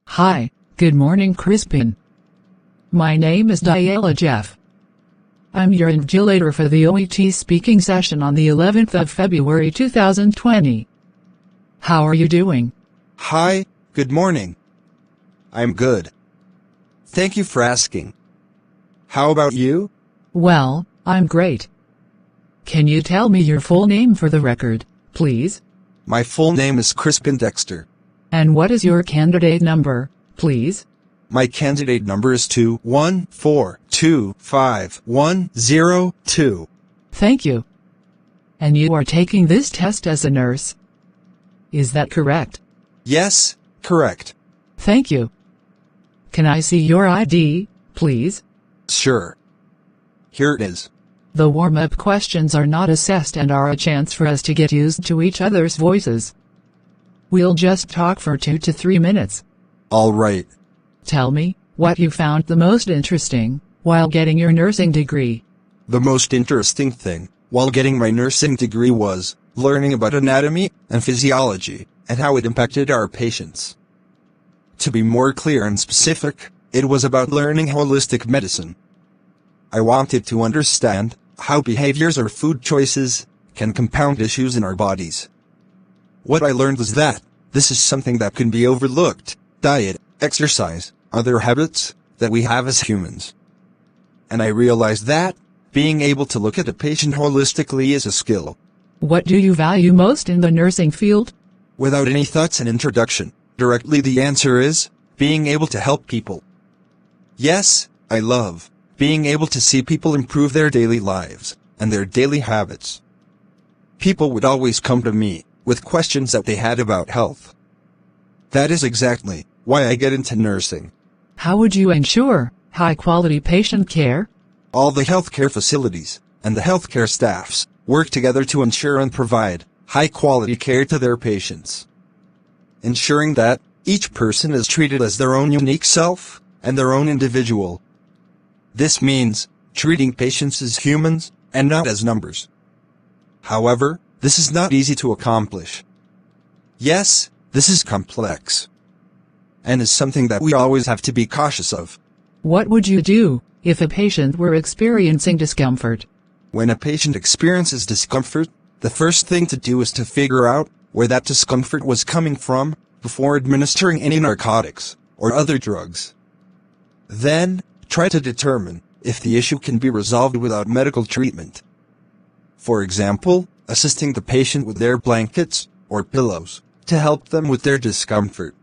Hi, good morning Crispin. My name is Diala Jeff. I'm your invigilator for the OET speaking session on the 11th of February 2020. How are you doing? Hi, good morning. I'm good. Thank you for asking. How about you? Well, I'm great. Can you tell me your full name for the record, please? My full name is Crispin Dexter. And what is your candidate number, please? My candidate number is 214251002. Thank you. And you are taking this test as a nurse? Is that correct? Yes, correct. Thank you. Can I see your ID, please? Sure. Here it is. The warm-up questions are not assessed and are a chance for us to get used to each other's voices. We'll just talk for 2 to 3 minutes. All right. Tell me what you found the most interesting while getting your nursing degree. The most interesting thing while getting my nursing degree was learning about anatomy and physiology and how it impacted our patients. To be more clear and specific, it was about learning holistic medicine. I wanted to understand how behaviors or food choices can compound issues in our bodies. What I learned was that this is something that can be overlooked: diet, exercise, other habits that we have as humans. And I realized that being able to look at a patient holistically is a skill. What do you value most in the nursing field? Without any thoughts and introduction, directly the answer is being able to help people. Yes, I love being able to see people improve their daily lives and their daily habits. People would always come to me with questions that they had about health. That is exactly why I get into nursing. How would you ensure high-quality patient care? All the healthcare facilities and the healthcare staffs work together to ensure and provide high-quality care to their patients, ensuring that each person is treated as their own unique self and their own individual. This means treating patients as humans and not as numbers. However, this is not easy to accomplish. Yes, this is complex, and is something that we always have to be cautious of. What would you do if a patient were experiencing discomfort? When a patient experiences discomfort, the first thing to do is to figure out where that discomfort was coming from before administering any narcotics or other drugs. Then, try to determine if the issue can be resolved without medical treatment. For example, assisting the patient with their blankets or pillows to help them with their discomfort.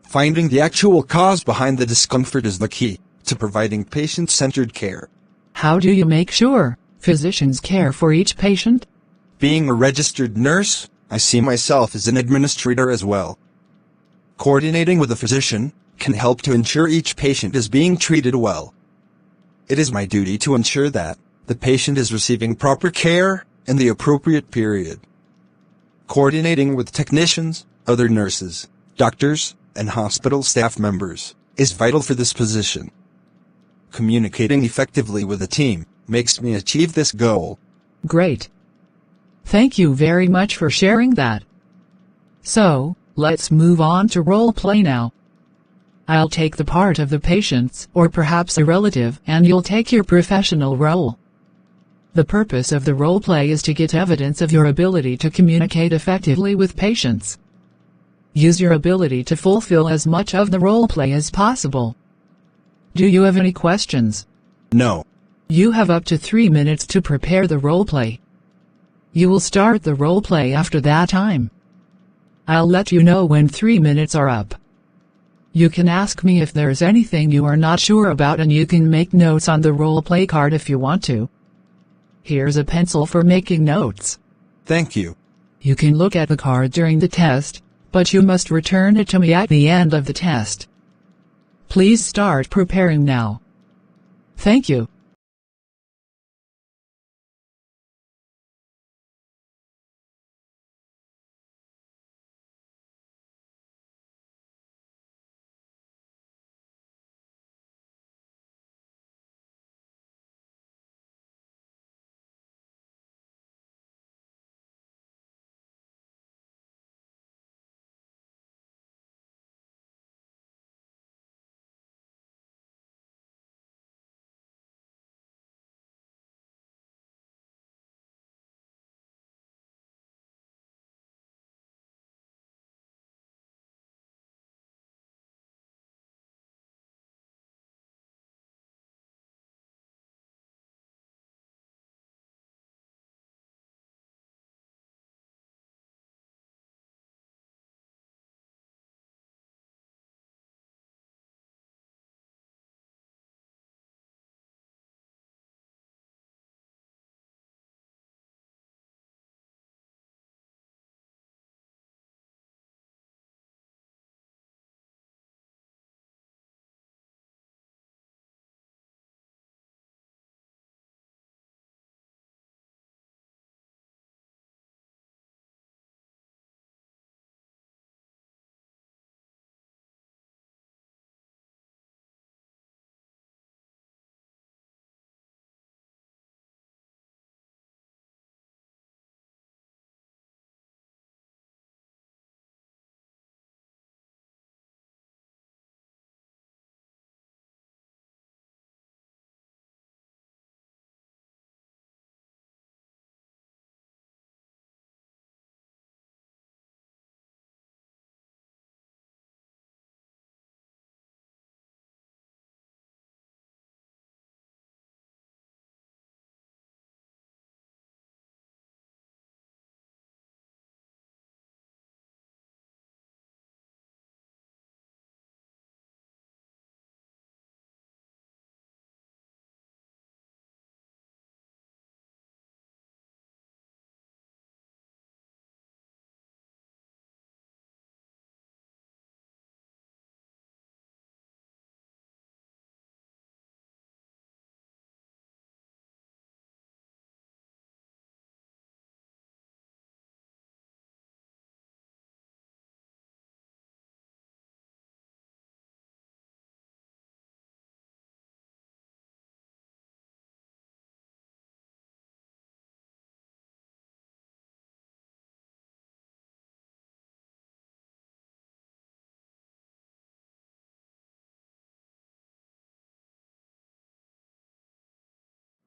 Finding the actual cause behind the discomfort is the key to providing patient-centered care. How do you make sure physicians care for each patient? Being a registered nurse, I see myself as an administrator as well. Coordinating with a physician can help to ensure each patient is being treated well. It is my duty to ensure that the patient is receiving proper care in the appropriate period. Coordinating with technicians, other nurses, doctors, and hospital staff members is vital for this position. Communicating effectively with a team makes me achieve this goal. Great. Thank you very much for sharing that. So, let's move on to role play now. I'll take the part of the patients, or perhaps a relative, and you'll take your professional role. The purpose of the role play is to get evidence of your ability to communicate effectively with patients. Use your ability to fulfill as much of the role play as possible. Do you have any questions? No. You have up to 3 minutes to prepare the role play. You will start the role play after that time. I'll let you know when 3 minutes are up. You can ask me if there's anything you are not sure about, and you can make notes on the role play card if you want to. Here's a pencil for making notes. Thank you. You can look at the card during the test, but you must return it to me at the end of the test. Please start preparing now. Thank you.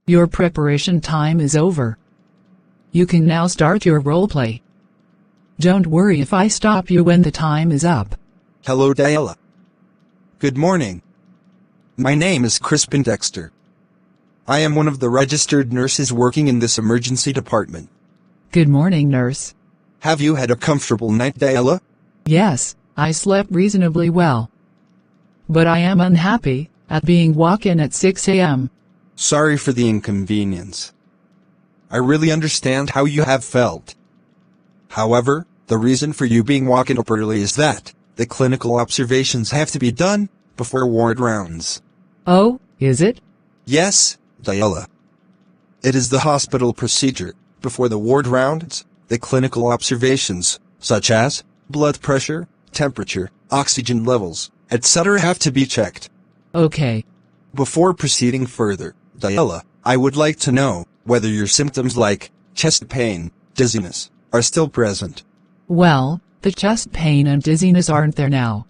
Your preparation time is over. You can now start your roleplay. Don't worry if I stop you when the time is up. Hello, Diella. Good morning. My name is Crispin Dexter. I am one of the registered nurses working in this emergency department. Good morning, nurse. Have you had a comfortable night, Diella? Yes, I slept reasonably well. But I am unhappy at being walk-in at 6 a.m. Sorry for the inconvenience. I really understand how you have felt. However, the reason for you being walk-in up early is that the clinical observations have to be done before ward rounds. Oh, is it? Yes, Diella. It is the hospital procedure. Before the ward rounds, the clinical observations, such as blood pressure, temperature, oxygen levels, etc. have to be checked. Okay. Before proceeding further, Diella, I would like to know whether your symptoms like chest pain, dizziness, are still present. Well, the chest pain and dizziness aren't there now.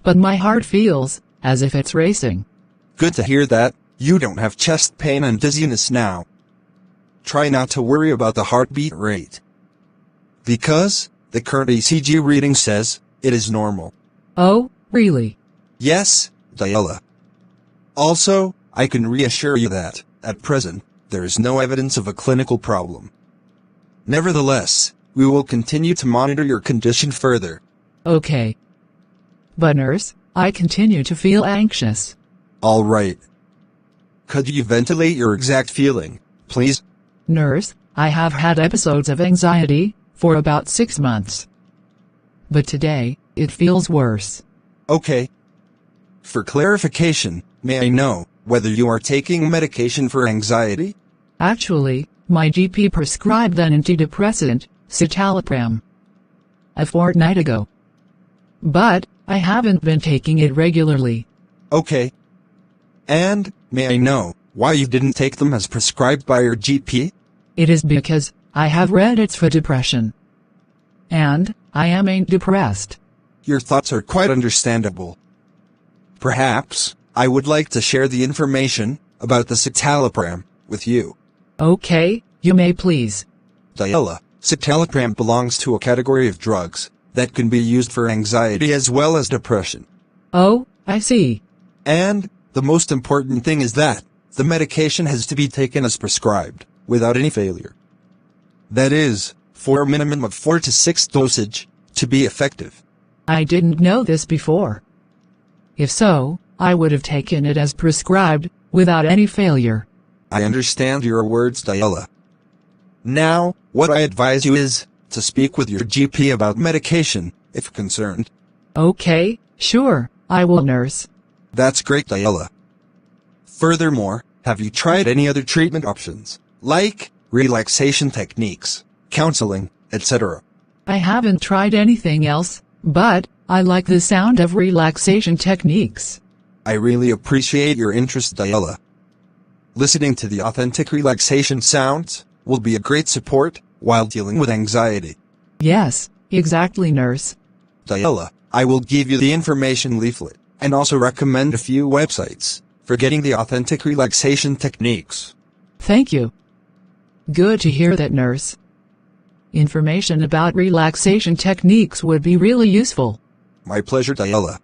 But my heart feels as if it's racing. Good to hear that you don't have chest pain and dizziness now. Try not to worry about the heartbeat rate, because the current ECG reading says it is normal. Oh, really? Yes, Diella. Also, I can reassure you that, at present, there is no evidence of a clinical problem. Nevertheless, we will continue to monitor your condition further. Okay. But nurse, I continue to feel anxious. All right. Could you ventilate your exact feeling, please? Nurse, I have had episodes of anxiety for about 6 months. But today, it feels worse. Okay. For clarification, may I know whether you are taking medication for anxiety? Actually, my GP prescribed an antidepressant, citalopram, a fortnight ago. But I haven't been taking it regularly. Okay. And may I know why you didn't take them as prescribed by your GP? It is because I have read it's for depression. And I ain't depressed. Your thoughts are quite understandable. Perhaps I would like to share the information about the citalopram with you. Okay, you may please. Diella, citalopram belongs to a category of drugs that can be used for anxiety as well as depression. Oh, I see. And the most important thing is that the medication has to be taken as prescribed, without any failure. That is, for a minimum of 4 to 6 dosage to be effective. I didn't know this before. If so, I would have taken it as prescribed, without any failure. I understand your words, Diella. Now, what I advise you is to speak with your GP about medication, if concerned. Okay, sure, I will, nurse. That's great, Diella. Furthermore, have you tried any other treatment options, like relaxation techniques, counseling, etc.? I haven't tried anything else, but I like the sound of relaxation techniques. I really appreciate your interest, Diella. Listening to the authentic relaxation sounds will be a great support while dealing with anxiety. Yes, exactly, nurse. Diella, I will give you the information leaflet, and also recommend a few websites for getting the authentic relaxation techniques. Thank you. Good to hear that, nurse. Information about relaxation techniques would be really useful. My pleasure, Diella.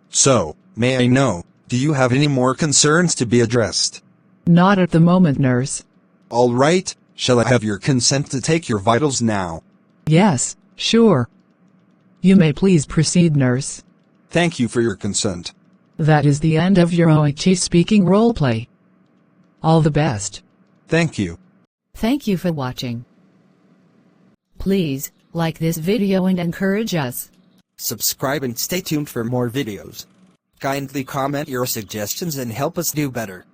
So, may I know, do you have any more concerns to be addressed? Not at the moment, nurse. All right, shall I have your consent to take your vitals now? Yes, sure. You may please proceed, nurse. Thank you for your consent. That is the end of your OIT speaking roleplay. All the best. Thank you. Thank you for watching. Please, like this video and encourage us. Subscribe and stay tuned for more videos. Kindly comment your suggestions and help us do better.